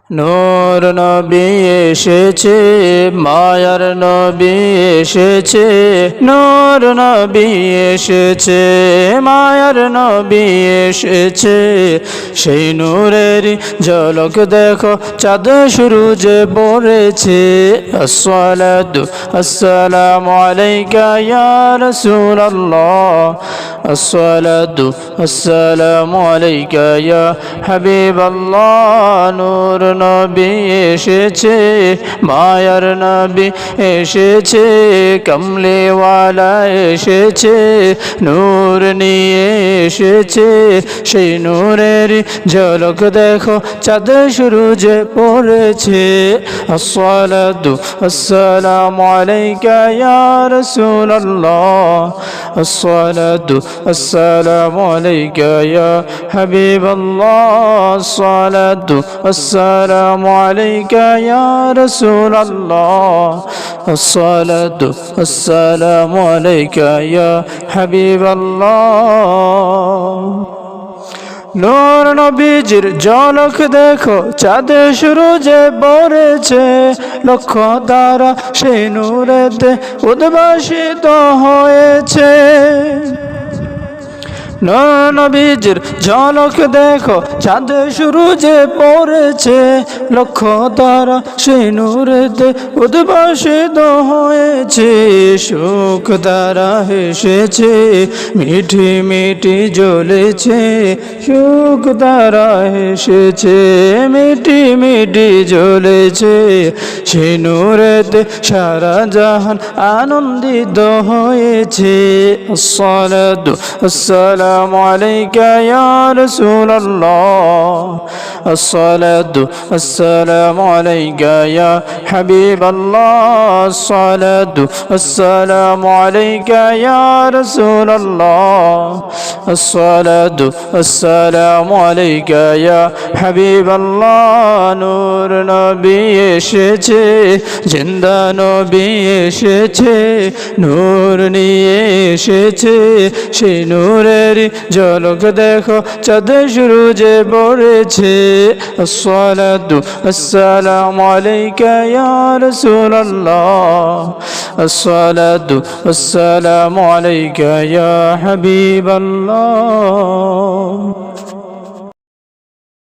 নূর নবী এসেছে, মায়ার নবী এসেছে, নূর নবী এসেছে, মায়ার নবী এসেছে। সেই নূরের ঝলক দেখো, চাঁদ সূরজে পড়েছে। আসসালাতু আসসালামু আলাইকা ইয়া রাসূলুল্লাহ, আসসালাতু আসসালামু আলাইকা ইয়া হাবিবাল্লাহ। নূর নবী এসেছে, মায়ার নবী এসেছে, কমলেওয়ালা এসেছে, নূর নিয়ে এসেছে। সেই নূরের ঝলক দেখো, চাঁদ সূরজে পড়েছে। আসসালাতু আসসালামু আলাইকা ইয়া রাসূলুল্লাহ, আসসালাতু আসসালামু আলাইকা ইয়া হাবিবাল্লাহ, আসসালাতু আসসালামু আলাইকা ইয়া রাসূলুল্লাহ, আসসালাতু আসসালামু আলাইকা ইয়া হাবিবাল্লাহ। নূর নবীজির ঝলক দেখো, চাঁদ সূরজে পড়েছে, লক্ষ তারা সেই নূরেতে উদ্ভাসিত হয়েছে। নূর নবীজির ঝলক দেখো, চাঁদ সূরজে পড়েছে, লক্ষ তারা সেই নূরেতে উদ্ভাসিত হয়েছে। সুখ তারা হেসেছে, মিঠি মিঠি জ্বলেছে, সুখ তারা হেসেছে, মিঠি মিঠি জ্বলেছে। সেই নূরেতে সারা জাহান আনন্দিত হয়েছে। আসসালাতু আসসালামু আলাইকা ইয়া রাসূলুল্লাহ, আসসালাতু আসসালামু আলাইকা ইয়া হাবিবাল্লাহ, আসসালাতু আসসালামু আলাইকা ইয়া রাসূলুল্লাহ, আসসালাতু আসসালামু আলাইকা ইয়া হাবিবাল্লাহ। নূর নবী এসেছে, জিন্দা নবী এসেছে, নূর নিয়ে এসেছে। সেই নূরের ঝলক দেখো, চাঁদ সূরজে পড়েছে। আসসালাতু আসসালামু আলাইকা ইয়া রাসূলুল্লাহ, আসসালাতু আসসালামু আলাইকা ইয়া হাবিবাল্লাহ।